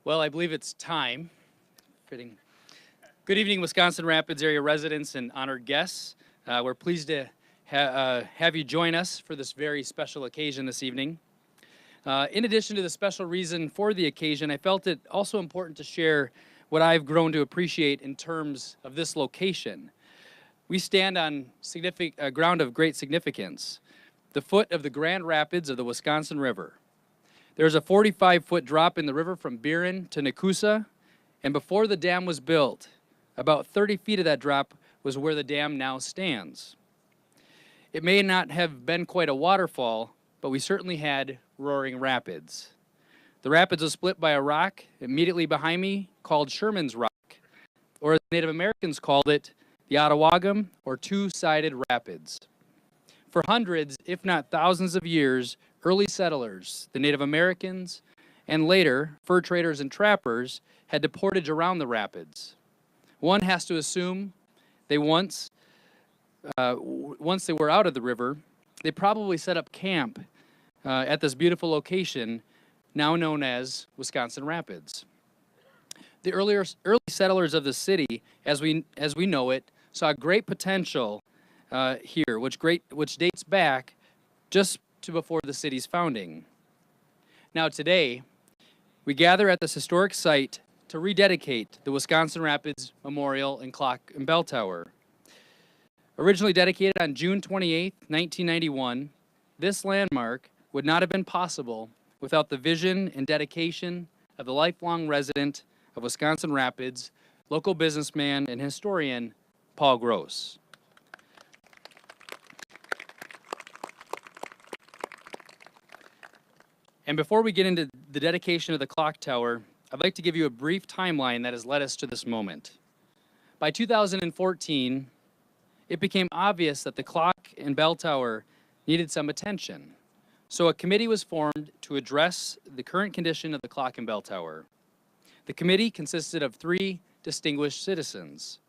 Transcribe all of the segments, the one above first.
Well, I believe it's time. Fitting. Good evening, Wisconsin Rapids area residents and honored guests. We're pleased to have you join us for this very special occasion this evening. In addition to the special reason for the occasion, I felt it also important to share what I've grown to appreciate in terms of this location. We stand on ground of great significance, the foot of the Grand Rapids of the Wisconsin River. There's a 45-foot drop in the river from Buren to Nakusa, and before the dam was built, about 30 feet of that drop was where the dam now stands. It may not have been quite a waterfall, but we certainly had roaring rapids. The rapids was split by a rock immediately behind me called Sherman's Rock, or as Native Americans called it, the Ottawagam, or two-sided rapids. For hundreds, if not thousands of years, early settlers, the Native Americans, and later fur traders and trappers had to portage around the rapids. One has to assume they once they were out of the river, they probably set up camp at this beautiful location now known as Wisconsin Rapids. The early settlers of the city, as we know it, saw great potential here, which dates back just to before the city's founding. Now today, we gather at this historic site to rededicate the Wisconsin Rapids Memorial and Clock and Bell Tower. Originally dedicated on June 28, 1991, this landmark would not have been possible without the vision and dedication of the lifelong resident of Wisconsin Rapids, local businessman and historian, Paul Gross. And before we get into the dedication of the clock tower, I'd like to give you a brief timeline that has led us to this moment. By 2014, it became obvious that the clock and bell tower needed some attention. So a committee was formed to address the current condition of the clock and bell tower. The committee consisted of 3 distinguished citizens: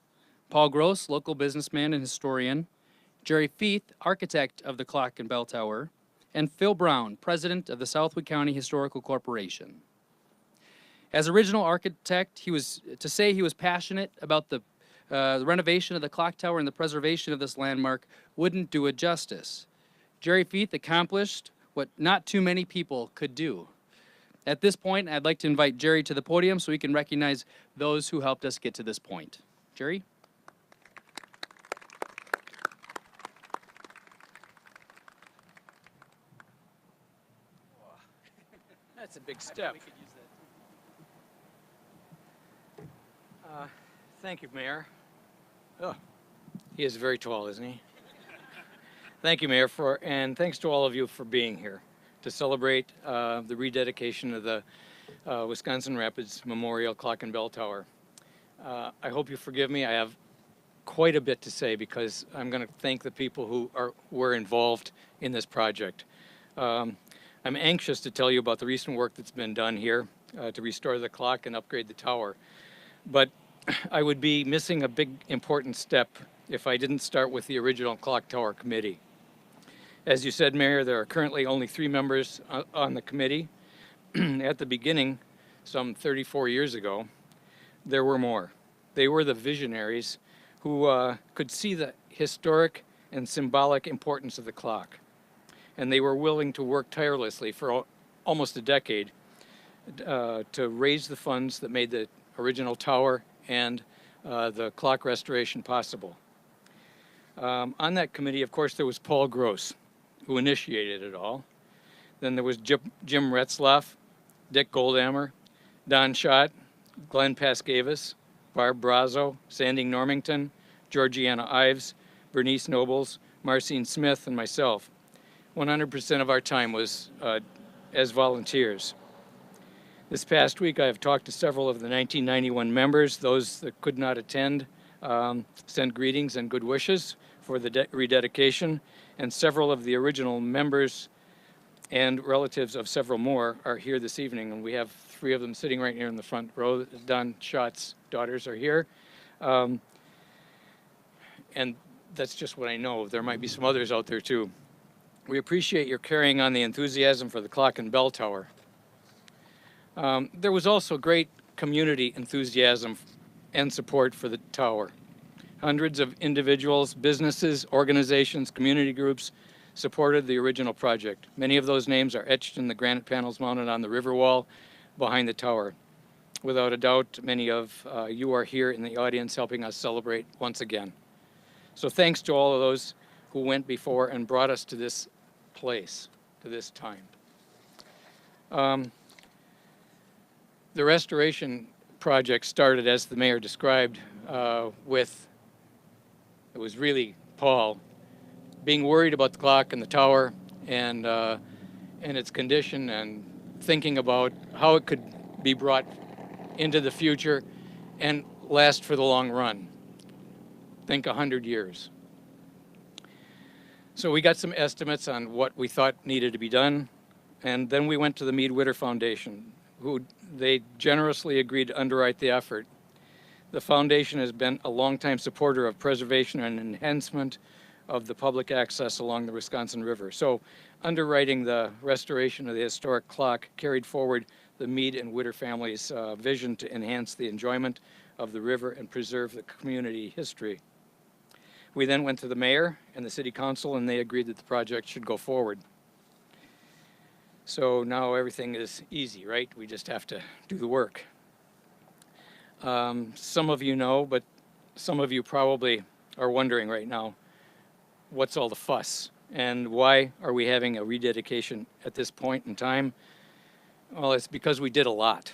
Paul Gross, local businessman and historian; Jerry Feith, architect of the clock and bell tower; and Phil Brown, president of the Southwood County Historical Corporation. As original architect, he was passionate about the renovation of the clock tower and the preservation of this landmark wouldn't do it justice. Jerry Feith accomplished what not too many people could do. At this point, I'd like to invite Jerry to the podium so we can recognize those who helped us get to this point. Jerry? That's a big step. Thank you, Mayor. Oh, he is very tall, isn't he? Thank you, Mayor, and thanks to all of you for being here to celebrate the rededication of the Wisconsin Rapids Memorial Clock and Bell Tower. I hope you forgive me. I have quite a bit to say because I'm going to thank the people who were involved in this project. I'm anxious to tell you about the recent work that's been done here to restore the clock and upgrade the tower. But I would be missing a big important step if I didn't start with the original Clock Tower Committee. As you said, Mayor, there are currently only 3 members on the committee. At the beginning, some 34 years ago, there were more. They were the visionaries who could see the historic and symbolic importance of the clock. And they were willing to work tirelessly for almost a decade to raise the funds that made the original tower and the clock restoration possible. On that committee, of course, there was Paul Gross, who initiated it all. Then there was Jim Retzloff, Dick Goldhammer, Don Schott, Glenn Pascavis, Barb Brazo, Sandy Normington, Georgiana Ives, Bernice Nobles, Marcine Smith, and myself. 100% of our time was as volunteers. This past week, I have talked to several of the 1991 members. Those that could not attend sent greetings and good wishes for the rededication, and several of the original members and relatives of several more are here this evening, and we have 3 of them sitting right here in the front row. Don Schott's daughters are here. And that's just what I know. There might be some others out there too. We appreciate your carrying on the enthusiasm for the clock and bell tower. There was also great community enthusiasm and support for the tower. Hundreds of individuals, businesses, organizations, community groups supported the original project. Many of those names are etched in the granite panels mounted on the river wall behind the tower. Without a doubt, many of you are here in the audience helping us celebrate once again. So thanks to all of those who went before and brought us to this place, to this time. The restoration project started, as the mayor described, with, it was really Paul, being worried about the clock and the tower and its condition, and thinking about how it could be brought into the future and last for the long run. Think 100 years. So we got some estimates on what we thought needed to be done, and then we went to the Mead Witter Foundation, who they generously agreed to underwrite the effort. The foundation has been a longtime supporter of preservation and enhancement of the public access along the Wisconsin River. So underwriting the restoration of the historic clock carried forward the Mead and Witter family's vision to enhance the enjoyment of the river and preserve the community history. We then went to the mayor and the city council, and they agreed that the project should go forward. So now everything is easy, right? We just have to do the work. Some of you know, but some of you probably are wondering right now, what's all the fuss? And why are we having a rededication at this point in time? Well, it's because we did a lot.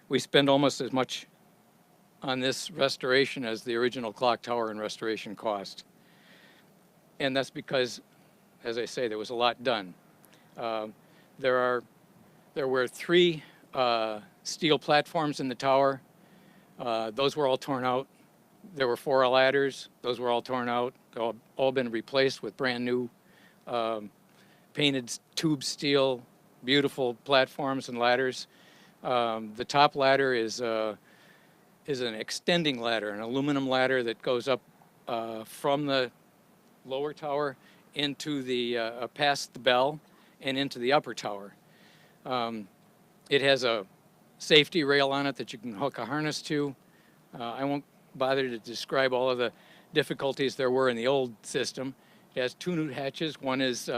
We spent almost as much on this restoration as the original clock tower and restoration cost. And that's because, as I say, there was a lot done. There were 3 steel platforms in the tower. Those were all torn out. There were 4 ladders. Those were all torn out. They've all been replaced with brand new painted tube steel, beautiful platforms and ladders. The top ladder is an extending ladder, an aluminum ladder that goes up from the lower tower into the past the bell and into the upper tower. It has a safety rail on it that you can hook a harness to. I won't bother to describe all of the difficulties there were in the old system. It has 2 new hatches. One is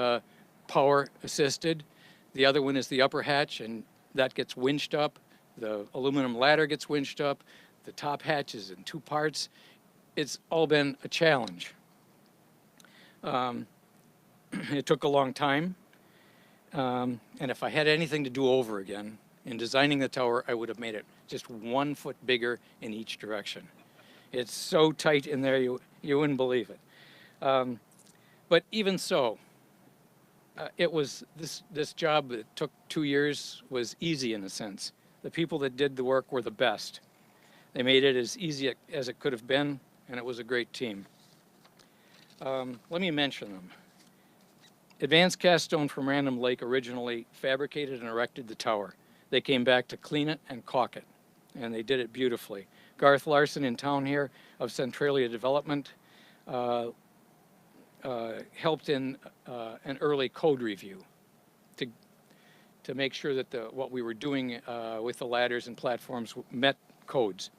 power assisted. The other one is the upper hatch, and that gets winched up. The aluminum ladder gets winched up. The top hatch is in 2 parts. It's all been a challenge. It took a long time. And if I had anything to do over again in designing the tower, I would have made it just 1 foot bigger in each direction. It's so tight in there, you wouldn't believe it. But even so, it was this job that took 2 years was easy in a sense. The people that did the work were the best. They made it as easy as it could have been, and it was a great team. Let me mention them. Advanced Cast Stone from Random Lake originally fabricated and erected the tower. They came back to clean it and caulk it, and they did it beautifully. Garth Larson in town here of Centralia Development helped in an early code review to make sure that what we were doing with the ladders and platforms met codes.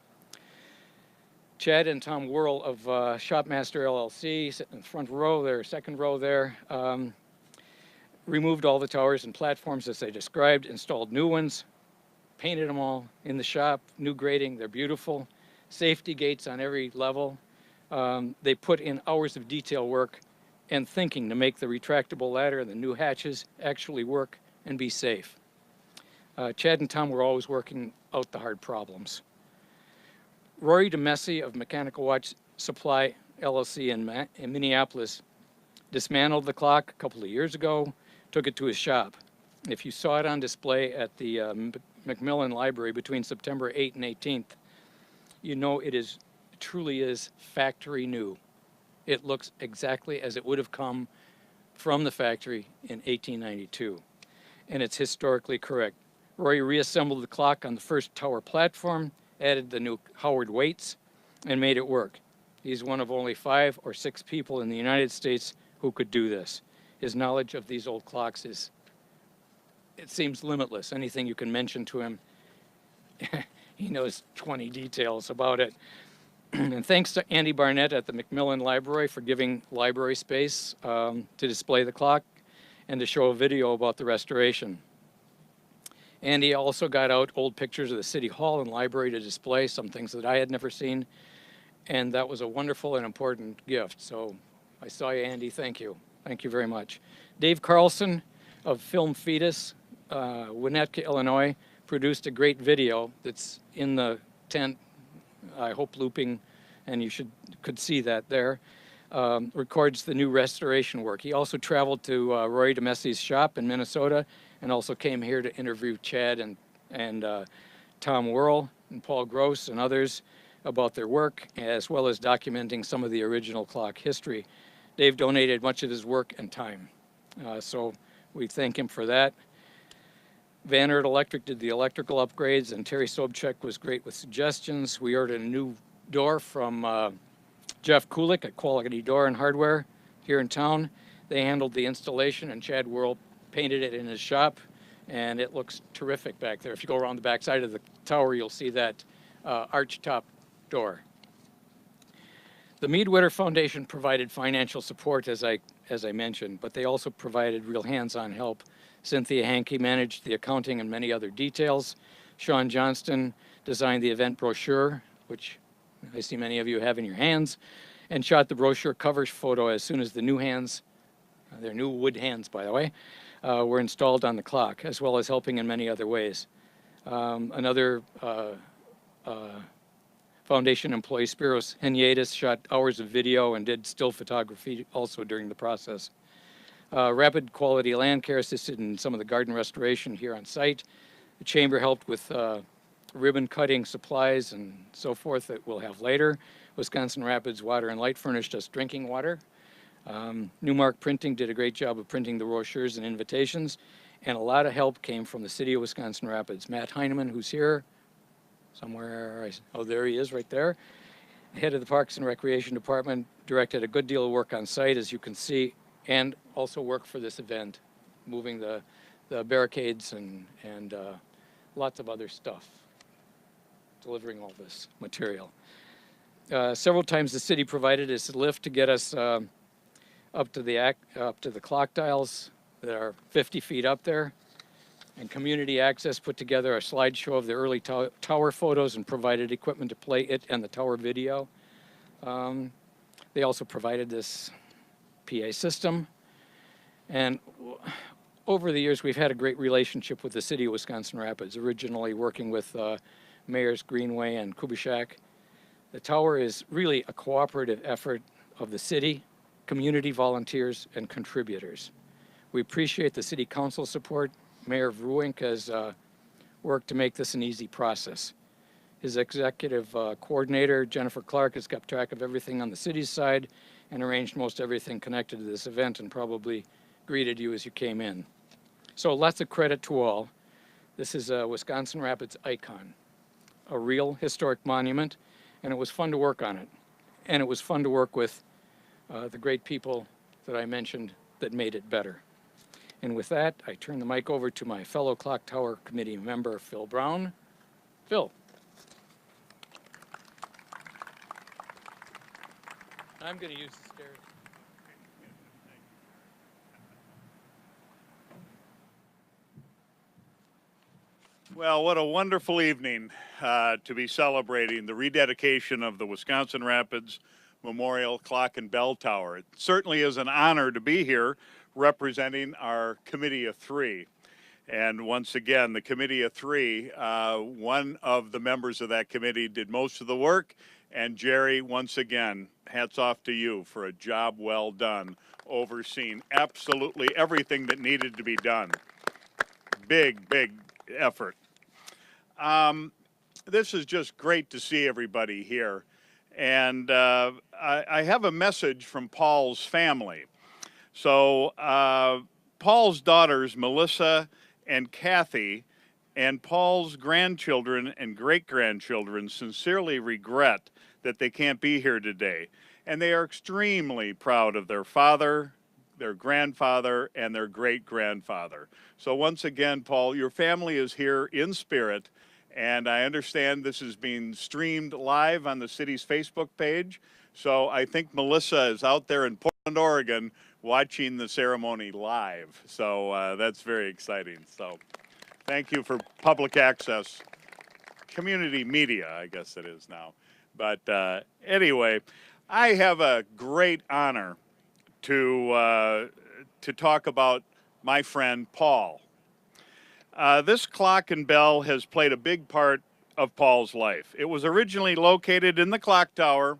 Chad and Tom Whirl of Shopmaster LLC, sitting in the front row there, second row there, removed all the towers and platforms as they described, installed new ones, painted them all in the shop, new grading, they're beautiful. Safety gates on every level. They put in hours of detail work and thinking to make the retractable ladder and the new hatches actually work and be safe. Chad and Tom were always working out the hard problems. Rory DeMessi of Mechanical Watch Supply LLC in Minneapolis dismantled the clock a couple of years ago, took it to his shop. If you saw it on display at the Macmillan Library between September 8th and 18th, you know it truly is factory new. It looks exactly as it would have come from the factory in 1892, and it's historically correct. Roy reassembled the clock on the first tower platform, added the new Howard weights, and made it work. He's one of only 5 or 6 people in the United States who could do this. His knowledge of these old clocks is it seems limitless. Anything you can mention to him, he knows 20 details about it. And thanks to Andy Barnett at the Macmillan Library for giving library space to display the clock and to show a video about the restoration. Andy also got out old pictures of the City Hall and library to display some things that I had never seen, and that was a wonderful and important gift. So I saw you, Andy. Thank you. Thank you very much. Dave Carlson of Film Fetus, Winnetka, Illinois, produced a great video that's in the tent, I hope looping, and you could see that there. Records the new restoration work. He also traveled to Roy DeMessi's shop in Minnesota and also came here to interview Chad and Tom Worrell and Paul Gross and others about their work, as well as documenting some of the original clock history. Dave donated much of his work and time, so we thank him for that. Van Eert Electric did the electrical upgrades, and Terry Sobchak was great with suggestions. We ordered a new door from Jeff Kulik at Quality Door and Hardware here in town. They handled the installation, and Chad Worrell painted it in his shop, and it looks terrific back there. If you go around the back side of the tower, you'll see that arch top door. The Mead-Witter Foundation provided financial support, as I mentioned, but they also provided real hands-on help. Cynthia Hankey managed the accounting and many other details. Sean Johnston designed the event brochure, which I see many of you have in your hands, and shot the brochure cover photo as soon as the new hands, they're new wood hands, by the way, were installed on the clock, as well as helping in many other ways. Another Foundation employee, Spiros Henyetis, shot hours of video and did still photography also during the process. Rapid Quality Land Care assisted in some of the garden restoration here on site. The Chamber helped with ribbon cutting supplies and so forth that we'll have later. Wisconsin Rapids Water and Light furnished us drinking water. Newmark Printing did a great job of printing the brochures and invitations, and a lot of help came from the city of Wisconsin Rapids. Matt Heineman, who's here somewhere, oh, there he is right there, head of the Parks and Recreation Department, directed a good deal of work on site, as you can see, and also worked for this event, moving the barricades and lots of other stuff, delivering all this material. Several times the city provided us a lift to get us up to the clock dials that are 50 feet up there. And Community Access put together a slideshow of the early tower photos and provided equipment to play it and the tower video. They also provided this PA system. And over the years, we've had a great relationship with the city of Wisconsin Rapids, originally working with Mayors Greenway and Kubishak. The tower is really a cooperative effort of the city, community volunteers, and contributors. We appreciate the city council support. Mayor Vruwink has worked to make this an easy process. His executive coordinator, Jennifer Clark, has kept track of everything on the city's side and arranged most everything connected to this event and probably greeted you as you came in. So lots of credit to all. This is a Wisconsin Rapids icon, a real historic monument, and it was fun to work on it. And it was fun to work with the great people that I mentioned that made it better. And with that, I turn the mic over to my fellow Clock Tower Committee member, Phil Brown. Phil. I'm going to use the stairs. Well, what a wonderful evening to be celebrating the rededication of the Wisconsin Rapids Memorial Clock and Bell Tower. It certainly is an honor to be here representing our Committee of Three. And once again, the Committee of Three, one of the members of that committee did most of the work. And Jerry, once again, hats off to you for a job well done, overseeing absolutely everything that needed to be done. Big, big effort. This is just great to see everybody here. And I have a message from Paul's family. So Paul's daughters, Melissa and Kathy, and Paul's grandchildren and great-grandchildren sincerely regret that they can't be here today. And they are extremely proud of their father, their grandfather, and their great-grandfather. So once again, Paul, your family is here in spirit, and I understand this is being streamed live on the city's Facebook page. So I think Melissa is out there in Portland, Oregon, watching the ceremony live. So that's very exciting. So thank you for public access, community media, I guess it is now. But anyway, I have a great honor to talk about my friend Paul. This clock and bell has played a big part of Paul's life. It was originally located in the clock tower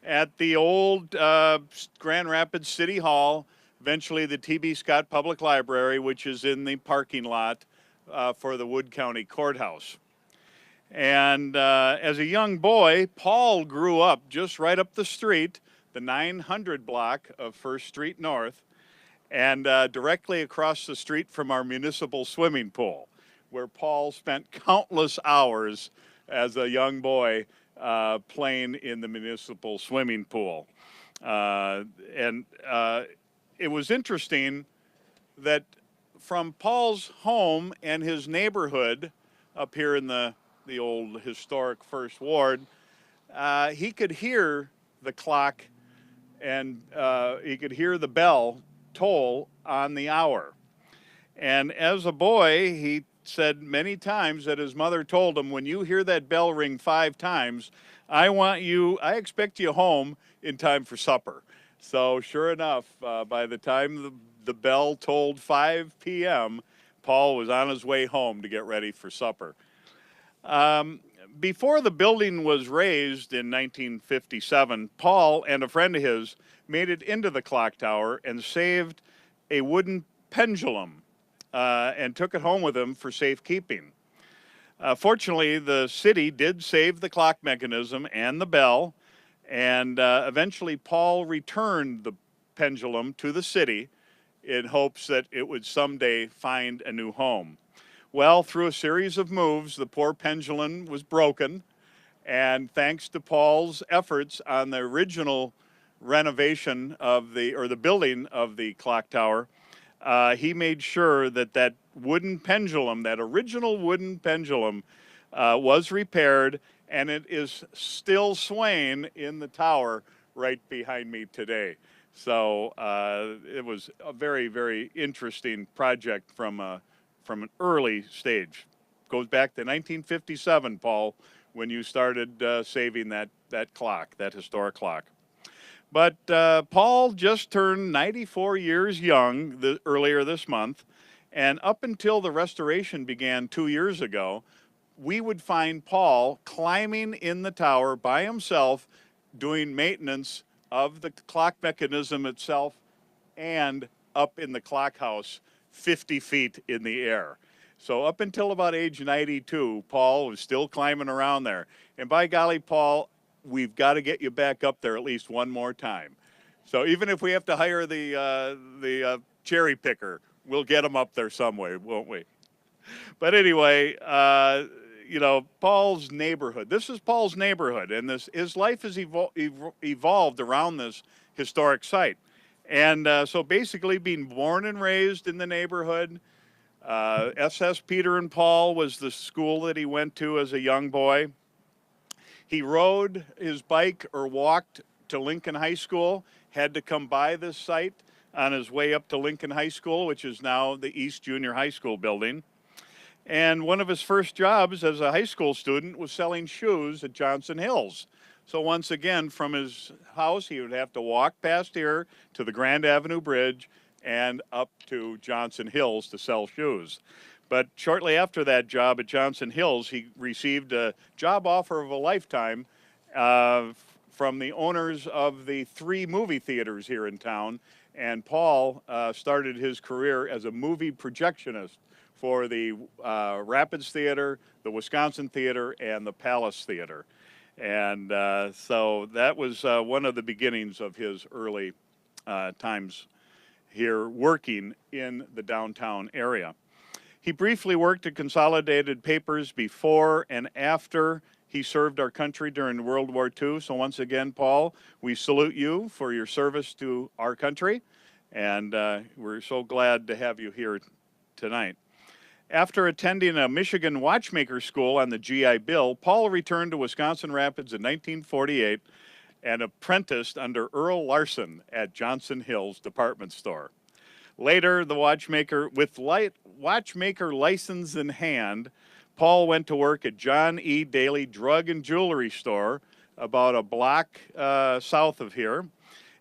at the old Grand Rapids City Hall, eventually the T.B. Scott Public Library, which is in the parking lot for the Wood County Courthouse. And as a young boy, Paul grew up just right up the street, the 900 block of First Street North, and directly across the street from our municipal swimming pool, where Paul spent countless hours as a young boy playing in the municipal swimming pool. And it was interesting that from Paul's home and his neighborhood up here in the old historic First Ward, he could hear the clock and he could hear the bell toll on the hour. And as a boy, he said many times that his mother told him, when you hear that bell ring 5 times, I expect you home in time for supper. So sure enough, by the time the bell tolled 5 p.m., Paul was on his way home to get ready for supper. Before the building was raised in 1957, Paul and a friend of his made it into the clock tower and saved a wooden pendulum and took it home with him for safekeeping. Fortunately, the city did save the clock mechanism and the bell, and eventually Paul returned the pendulum to the city in hopes that it would someday find a new home. Well, through a series of moves, the poor pendulum was broken, and thanks to Paul's efforts on the original renovation of the building of the clock tower, he made sure that that wooden pendulum, that original wooden pendulum, was repaired, and it is still swaying in the tower right behind me today. So it was a very, very interesting project from an early stage. Goes back to 1957, Paul, when you started saving that clock, that historic clock. But Paul just turned 94 years young earlier this month, and up until the restoration began 2 years ago, we would find Paul climbing in the tower by himself, doing maintenance of the clock mechanism itself and up in the clock house 50 feet in the air. So up until about age 92, Paul was still climbing around there. And by golly, Paul, we've got to get you back up there at least one more time. So even if we have to hire the cherry picker, we'll get him up there some way, won't we? But anyway, you know, Paul's neighborhood. This is Paul's neighborhood, and his life has evolved around this historic site. And so basically being born and raised in the neighborhood, SS Peter and Paul was the school that he went to as a young boy. He rode his bike or walked to Lincoln High School, had to come by this site on his way up to Lincoln High School, which is now the East Junior High School building. And one of his first jobs as a high school student was selling shoes at Johnson Hills. So once again, from his house, he would have to walk past here to the Grand Avenue Bridge and up to Johnson Hills to sell shoes. But shortly after that job at Johnson Hills, he received a job offer of a lifetime from the owners of the 3 movie theaters here in town. And Paul started his career as a movie projectionist for the Rapids Theater, the Wisconsin Theater, and the Palace Theater. And so that was one of the beginnings of his early times here working in the downtown area. He briefly worked at Consolidated Papers before and after he served our country during World War II. So once again, Paul, we salute you for your service to our country. And we're so glad to have you here tonight. After attending a Michigan watchmaker school on the GI Bill, Paul returned to Wisconsin Rapids in 1948 and apprenticed under Earl Larson at Johnson Hills Department Store. Later, the watchmaker, with watchmaker license in hand, Paul went to work at John E. Daly Drug and Jewelry Store, about a block south of here.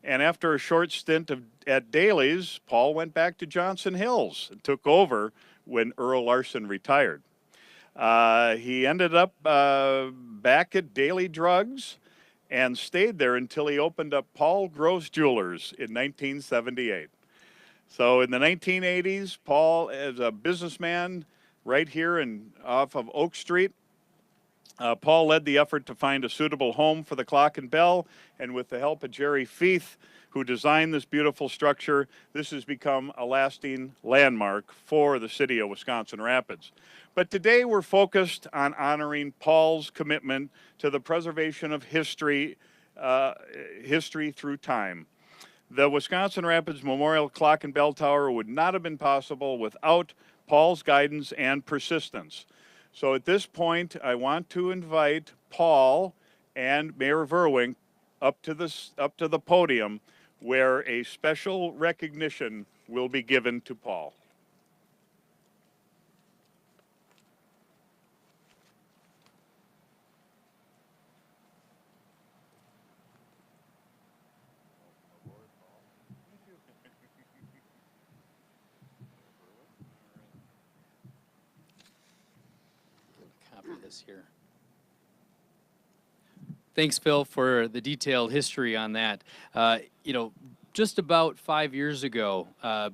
And after a short stint at Daly's, Paul went back to Johnson Hills and took over when Earl Larson retired. He ended up back at Daly Drugs and stayed there until he opened up Paul Gross Jewelers in 1978. So in the 1980s, Paul, as a businessman right here off of Oak Street, Paul led the effort to find a suitable home for the clock and bell, and with the help of Jerry Feith, who designed this beautiful structure, this has become a lasting landmark for the city of Wisconsin Rapids. But today we're focused on honoring Paul's commitment to the preservation of history through time. The Wisconsin Rapids Memorial Clock and Bell Tower would not have been possible without Paul's guidance and persistence. So at this point, I want to invite Paul and Mayor Verwink up to the podium, where a special recognition will be given to Paul. Copy this here. Thanks, Phil, for the detailed history on that. Just about 5 years ago,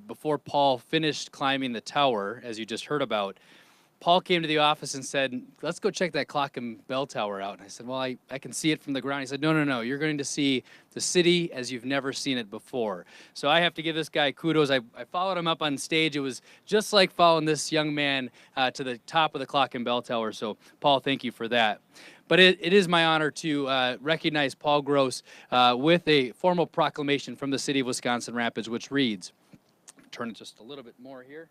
before Paul finished climbing the tower, as you just heard about, Paul came to the office and said, let's go check that clock and bell tower out. And I said, well, I can see it from the ground. He said, no, you're going to see the city as you've never seen it before. So I have to give this guy kudos. I followed him up on stage. It was just like following this young man to the top of the clock and bell tower. So Paul, thank you for that. But it is my honor to recognize Paul Gross with a formal proclamation from the city of Wisconsin Rapids, which reads, turn it just a little bit more here.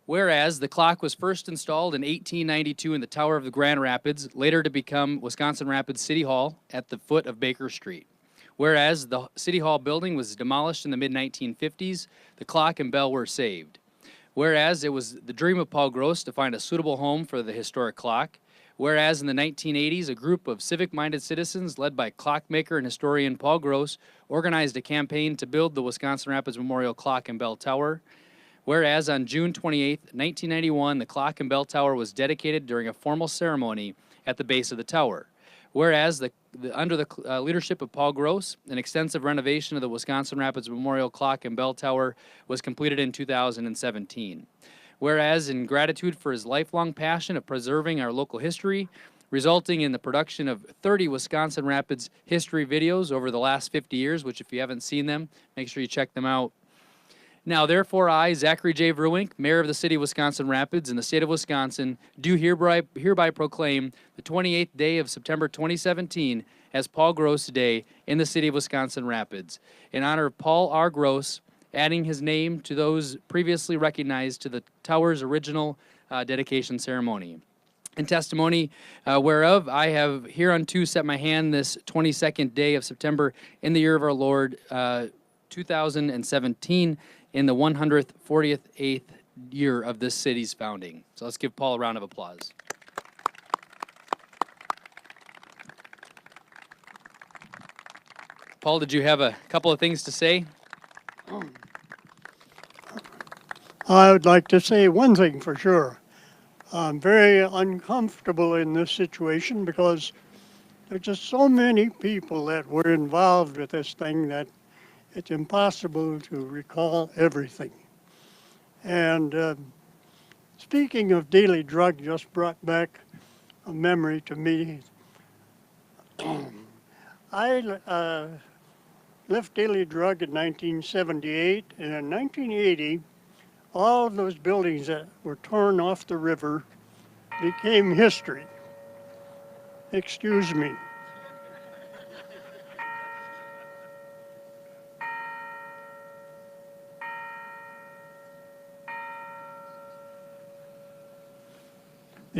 Whereas the clock was first installed in 1892 in the Tower of the Grand Rapids, later to become Wisconsin Rapids City Hall at the foot of Baker Street. Whereas the City Hall building was demolished in the mid-1950s, the clock and bell were saved. Whereas it was the dream of Paul Gross to find a suitable home for the historic clock. Whereas in the 1980s, a group of civic-minded citizens led by clockmaker and historian Paul Gross organized a campaign to build the Wisconsin Rapids Memorial Clock and Bell Tower. Whereas on June 28, 1991, the clock and bell tower was dedicated during a formal ceremony at the base of the tower. Whereas under the leadership of Paul Gross, an extensive renovation of the Wisconsin Rapids Memorial Clock and Bell Tower was completed in 2017. Whereas in gratitude for his lifelong passion of preserving our local history, resulting in the production of 30 Wisconsin Rapids history videos over the last 50 years, which if you haven't seen them, make sure you check them out. Now, therefore, I, Zachary J. Verwink, Mayor of the City of Wisconsin Rapids in the state of Wisconsin, do hereby proclaim the 28th day of September 2017 as Paul Gross Day in the City of Wisconsin Rapids, in honor of Paul R. Gross, adding his name to those previously recognized to the tower's original dedication ceremony. In testimony whereof I have hereunto set my hand this 22nd day of September in the year of our Lord 2017, in the 148th year of this city's founding. So let's give Paul a round of applause. Paul, did you have a couple of things to say? I would like to say one thing for sure. I'm very uncomfortable in this situation because there's just so many people that were involved with this thing that it's impossible to recall everything. And speaking of Daily Drug just brought back a memory to me. I left Daily Drug in 1978, and in 1980, all of those buildings that were torn off the river became history. Excuse me.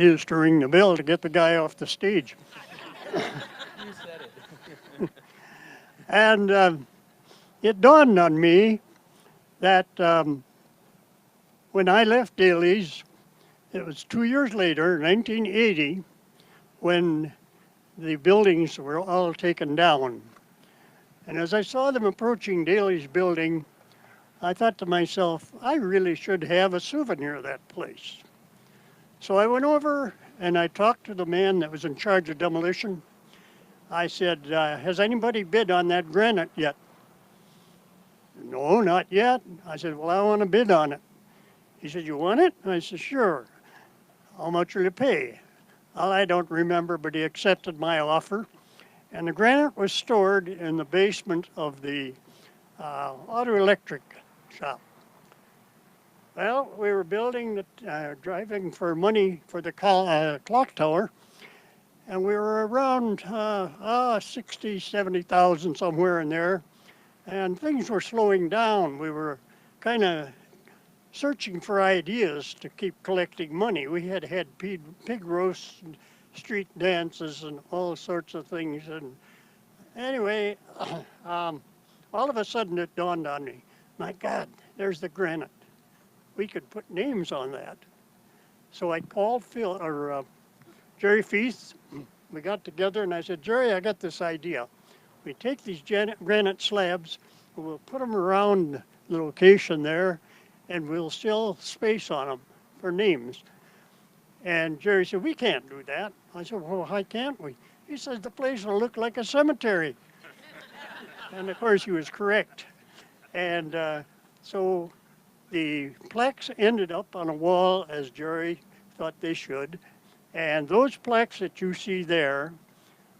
is to ring the bell to get the guy off the stage. You said it. And it dawned on me that when I left Daly's, it was 2 years later, 1980, when the buildings were all taken down. And as I saw them approaching Daly's building, I thought to myself, I really should have a souvenir of that place. So I went over and I talked to the man that was in charge of demolition. I said, has anybody bid on that granite yet? No, not yet. I said, well, I want to bid on it. He said, you want it? I said, sure. How much will you pay? Well, I don't remember, but he accepted my offer. And the granite was stored in the basement of the auto electric shop. Well, we were building, driving for money for the clock tower, and we were around 60, 70,000 somewhere in there, and things were slowing down. We were kind of searching for ideas to keep collecting money. We had pig roasts and street dances and all sorts of things. And anyway, all of a sudden it dawned on me, my God, there's the granite. We could put names on that. So I called Jerry Feast. We got together and I said, Jerry, I got this idea. We take these granite slabs, and we'll put them around the location there, and we'll still space on them for names. And Jerry said, we can't do that. I said, well, why can't we? He says, the place will look like a cemetery. And of course he was correct. And so the plaques ended up on a wall as Jerry thought they should. And those plaques that you see there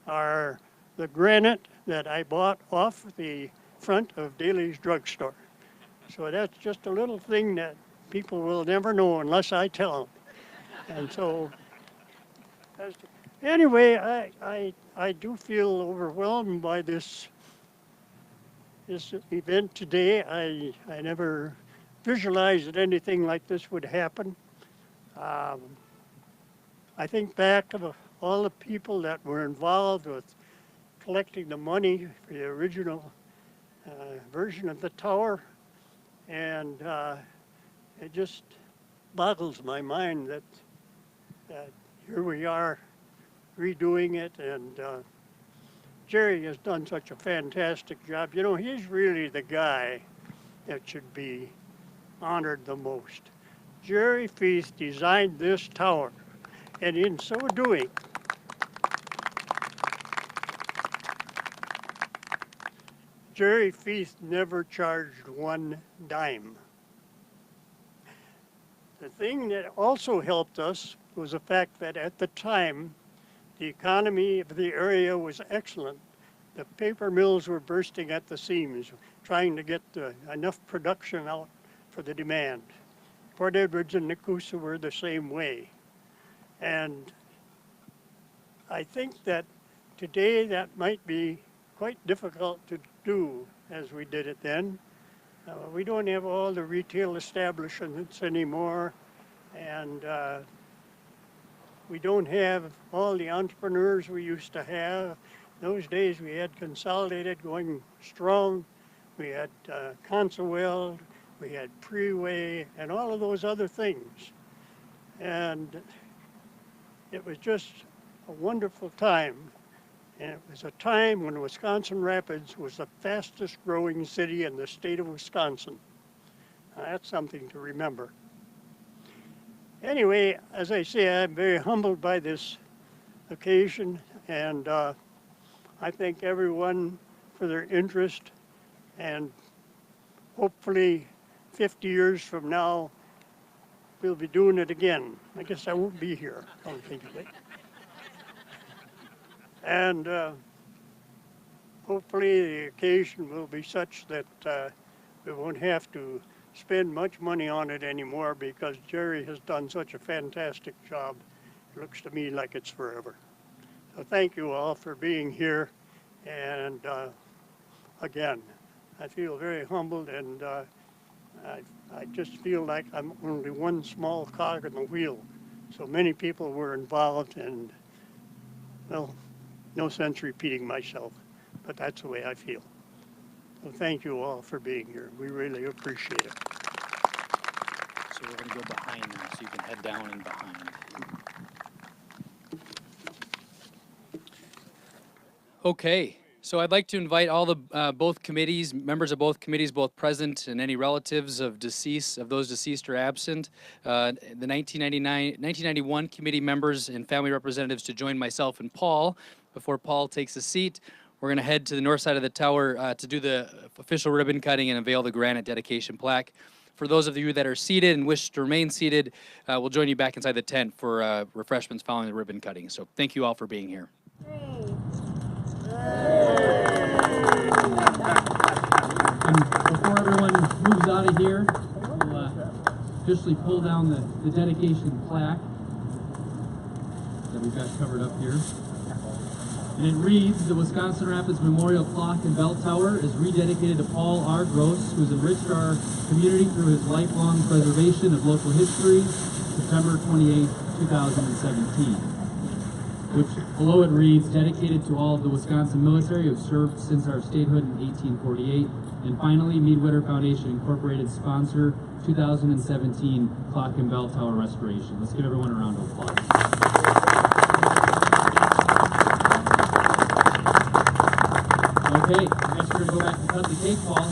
are the granite that I bought off the front of Daly's drugstore. So that's just a little thing that people will never know unless I tell them. And so, anyway, I do feel overwhelmed by this event today. I never visualized that anything like this would happen. I think back to all the people that were involved with collecting the money for the original version of the tower, and it just boggles my mind that here we are redoing it, and Jerry has done such a fantastic job. You know, he's really the guy that should be honored the most. Jerry Feast designed this tower, and in so doing, Jerry Feast never charged one dime. The thing that also helped us was the fact that at the time, the economy of the area was excellent. The paper mills were bursting at the seams, trying to get enough production out for the demand. Port Edwards and Nakusa were the same way. And I think that today that might be quite difficult to do as we did it then. We don't have all the retail establishments anymore, and we don't have all the entrepreneurs we used to have. Those days we had Consolidated going strong, we had Consowell, we had Preway, and all of those other things. And it was just a wonderful time. And it was a time when Wisconsin Rapids was the fastest growing city in the state of Wisconsin. That's something to remember. Anyway, as I say, I'm very humbled by this occasion, and I thank everyone for their interest, and hopefully 50 years from now, we'll be doing it again. I guess I won't be here, come to think of it. And hopefully the occasion will be such that we won't have to spend much money on it anymore, because Jerry has done such a fantastic job. It looks to me like it's forever. So thank you all for being here. And again, I feel very humbled, and I just feel like I'm only one small cog in the wheel So many people were involved, and, well, no sense repeating myself, but that's the way I feel. So thank you all for being here. We really appreciate it. So we're going to go behind now, so you can head down and behind. Okay, so I'd like to invite all the both committees, members of both committees, both present, and any relatives of those deceased or absent, the 1991 committee members and family representatives to join myself and Paul. Before Paul takes a seat, we're going to head to the north side of the tower to do the official ribbon cutting and unveil the granite dedication plaque. For those of you that are seated and wish to remain seated, we'll join you back inside the tent for refreshments following the ribbon cutting. So thank you all for being here. And before everyone moves out of here, we'll officially pull down the dedication plaque that we've got covered up here. And it reads, the Wisconsin Rapids Memorial Clock and Bell Tower is rededicated to Paul R. Gross, who's enriched our community through his lifelong preservation of local history, September 28, 2017. Which below it reads, dedicated to all of the Wisconsin military who have served since our statehood in 1848. And finally, Mead-Witter Foundation Incorporated sponsor 2017 Clock and Bell Tower restoration. Let's give everyone a round of applause. Okay, I guess we're going to go back and cut the cake, Paul.